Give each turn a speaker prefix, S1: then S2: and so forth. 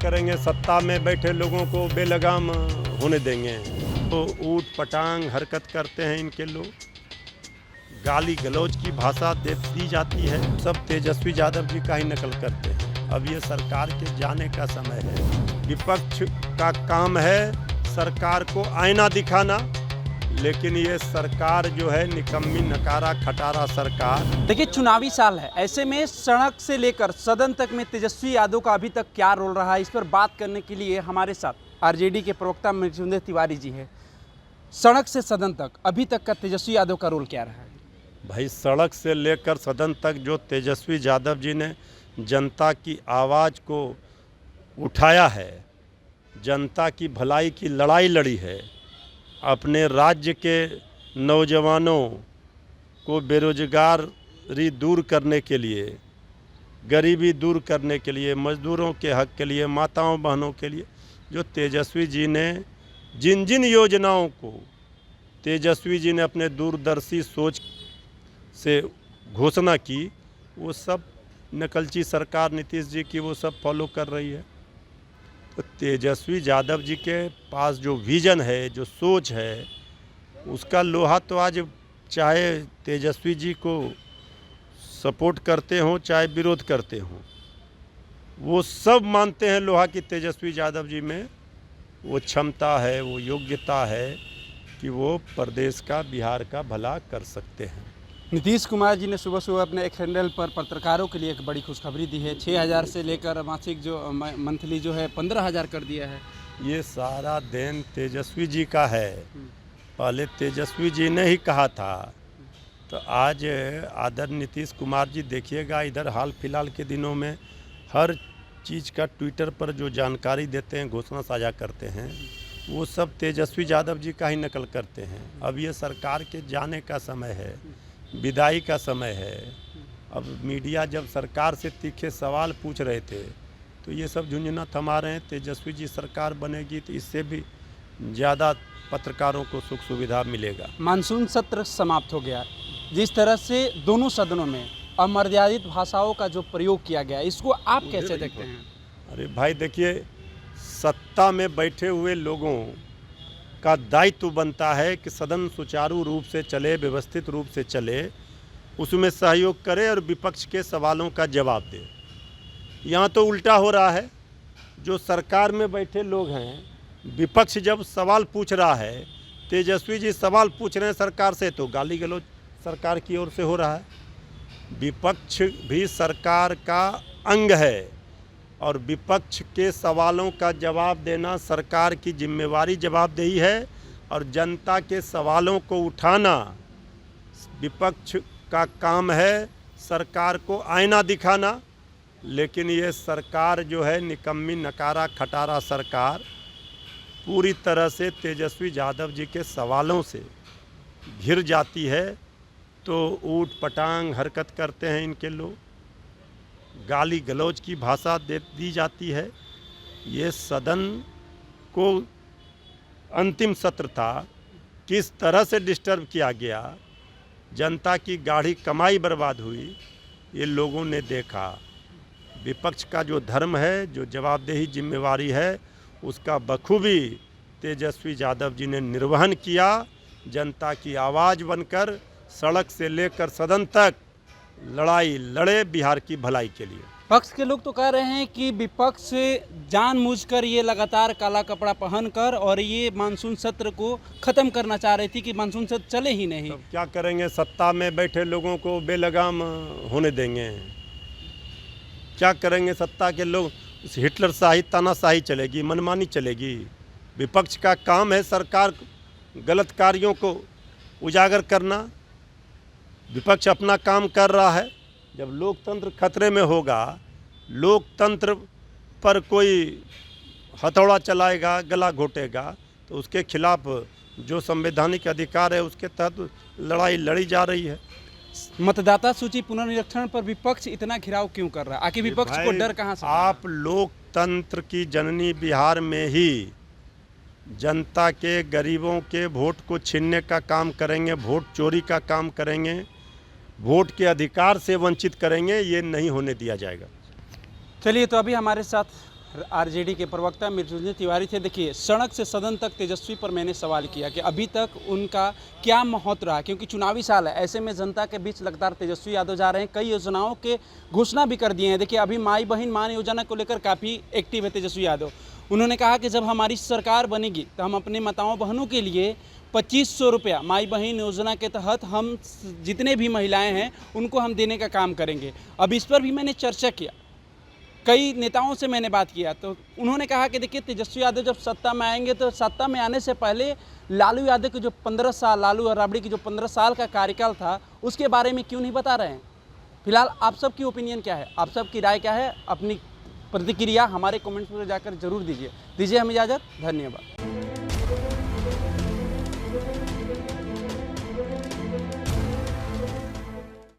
S1: करेंगे, सत्ता में बैठे लोगों को बेलगाम होने देंगे। तो ऊट पटांग हरकत करते हैं इनके लोग, गाली गलौज की भाषा दी जाती है। सब तेजस्वी यादव जी का ही नकल करते हैं। अब ये सरकार के जाने का समय है। विपक्ष का काम है सरकार को आईना दिखाना, लेकिन ये सरकार जो है निकम्मी नकारा खटारा सरकार।
S2: देखिए, चुनावी साल है, ऐसे में सड़क से लेकर सदन तक में तेजस्वी यादव का अभी तक क्या रोल रहा है, इस पर बात करने के लिए हमारे साथ आरजेडी के प्रवक्ता मृत्युंजय तिवारी जी हैं। सड़क से सदन तक अभी तक का तेजस्वी यादव का रोल क्या रहा है?
S1: भाई, सड़क से लेकर सदन तक जो तेजस्वी यादव जी ने जनता की आवाज़ को उठाया है, जनता की भलाई की लड़ाई लड़ी है, अपने राज्य के नौजवानों को बेरोजगारी दूर करने के लिए, गरीबी दूर करने के लिए, मजदूरों के हक के लिए, माताओं बहनों के लिए जो तेजस्वी जी ने जिन जिन योजनाओं को तेजस्वी जी ने अपने दूरदर्शी सोच से घोषणा की, वो सब नकलची सरकार नीतीश जी की वो सब फॉलो कर रही है। तो तेजस्वी यादव जी के पास जो विज़न है, जो सोच है, उसका लोहा तो आज चाहे तेजस्वी जी को सपोर्ट करते हों चाहे विरोध करते हों, वो सब मानते हैं लोहा की तेजस्वी यादव जी में वो क्षमता है, वो योग्यता है कि वो प्रदेश का, बिहार का भला कर सकते हैं।
S2: नीतीश कुमार जी ने सुबह सुबह अपने एक हैंडल पर पत्रकारों के लिए एक बड़ी खुशखबरी दी है। 6,000 से लेकर मासिक जो मंथली जो है 15,000 कर दिया है।
S1: ये सारा देन तेजस्वी जी का है। पहले तेजस्वी जी ने ही कहा था, तो आज आदरणीय नीतीश कुमार जी देखिएगा, इधर हाल फिलहाल के दिनों में हर चीज़ का ट्विटर पर जो जानकारी देते हैं, घोषणा साझा करते हैं, वो सब तेजस्वी यादव जी का ही नकल करते हैं। अब ये सरकार के जाने का समय है, विदाई का समय है। अब मीडिया जब सरकार से तीखे सवाल पूछ रहे थे, तो ये सब झुंझुना थमा रहे हैं। तेजस्वी जी सरकार बनेगी तो इससे भी ज़्यादा पत्रकारों को सुख सुविधा मिलेगा।
S2: मानसून सत्र समाप्त हो गया। जिस तरह से दोनों सदनों में अमर्यादित भाषाओं का जो प्रयोग किया गया, इसको आप कैसे देखते हैं?
S1: अरे भाई देखिए, सत्ता में बैठे हुए लोगों का दायित्व बनता है कि सदन सुचारू रूप से चले, व्यवस्थित रूप से चले, उसमें सहयोग करे और विपक्ष के सवालों का जवाब दे। यहाँ तो उल्टा हो रहा है। जो सरकार में बैठे लोग हैं, विपक्ष जब सवाल पूछ रहा है, तेजस्वी जी सवाल पूछ रहे हैं सरकार से, तो गाली गलौज सरकार की ओर से हो रहा है। विपक्ष भी सरकार का अंग है और विपक्ष के सवालों का जवाब देना सरकार की जिम्मेवारी, जवाबदेही है। और जनता के सवालों को उठाना विपक्ष का काम है, सरकार को आईना दिखाना। लेकिन ये सरकार जो है निकम्मी नकारा खटारा सरकार पूरी तरह से तेजस्वी यादव जी के सवालों से घिर जाती है। तो ऊट पटांग हरकत करते हैं इनके लोग, गाली गलौज की भाषा दी जाती है। ये सदन को अंतिम सत्र था, किस तरह से डिस्टर्ब किया गया, जनता की गाढ़ी कमाई बर्बाद हुई, ये लोगों ने देखा। विपक्ष का जो धर्म है, जो जवाबदेही जिम्मेवारी है, उसका बखूबी तेजस्वी यादव जी ने निर्वहन किया। जनता की आवाज़ बनकर सड़क से लेकर सदन तक लड़ाई लड़े बिहार की भलाई के लिए।
S2: पक्ष के लोग तो कह रहे हैं कि विपक्ष जानबूझकर ये लगातार काला कपड़ा पहनकर और ये मानसून सत्र को ख़त्म करना चाह रही थी कि मानसून सत्र चले ही नहीं।
S1: तो क्या करेंगे, सत्ता में बैठे लोगों को बेलगाम होने देंगे? क्या करेंगे सत्ता के लोग? हिटलर शाही, तानाशाही चलेगी, मनमानी चलेगी। विपक्ष का काम है सरकार गलत कार्यों को उजागर करना। विपक्ष अपना काम कर रहा है। जब लोकतंत्र खतरे में होगा, लोकतंत्र पर कोई हथौड़ा चलाएगा, गला घोटेगा, तो उसके खिलाफ जो संवैधानिक अधिकार है उसके तहत लड़ाई लड़ी जा रही है।
S2: मतदाता सूची पुनर्निरीक्षण पर विपक्ष इतना घिराव क्यों कर रहा है? आखिर विपक्ष को डर कहाँ से?
S1: आप लोकतंत्र की जननी बिहार में ही जनता के, गरीबों के वोट को छीनने का काम करेंगे, वोट चोरी का काम करेंगे, वोट के अधिकार से वंचित करेंगे, ये नहीं होने दिया जाएगा।
S2: चलिए, तो अभी हमारे साथ आरजेडी के प्रवक्ता मृत्युंजय तिवारी थे। देखिए, सड़क से सदन तक तेजस्वी पर मैंने सवाल किया कि अभी तक उनका क्या महत्व रहा, क्योंकि चुनावी साल है, ऐसे में जनता के बीच लगातार तेजस्वी यादव जा रहे हैं, कई योजनाओं के घोषणा भी कर दिए हैं। देखिए, अभी माई बहन मान योजना को लेकर काफ़ी एक्टिव है तेजस्वी यादव। उन्होंने कहा कि जब हमारी सरकार बनेगी तो हम अपने माताओं बहनों के लिए 2500 रुपया माई बहन योजना के तहत हम जितने भी महिलाएं हैं उनको हम देने का काम करेंगे। अब इस पर भी मैंने चर्चा किया, कई नेताओं से मैंने बात किया, तो उन्होंने कहा कि देखिए, तेजस्वी यादव जब सत्ता में आएंगे तो सत्ता में आने से पहले लालू यादव के जो 15 साल, लालू और राबड़ी की जो 15 साल का कार्यकाल था उसके बारे में क्यों नहीं बता रहे हैं। फिलहाल आप सबकी ओपिनियन क्या है, आप सबकी राय क्या है, अपनी प्रतिक्रिया हमारे कमेंट्स में जाकर जरूर दीजिए हमें इजाज़त। धन्यवाद।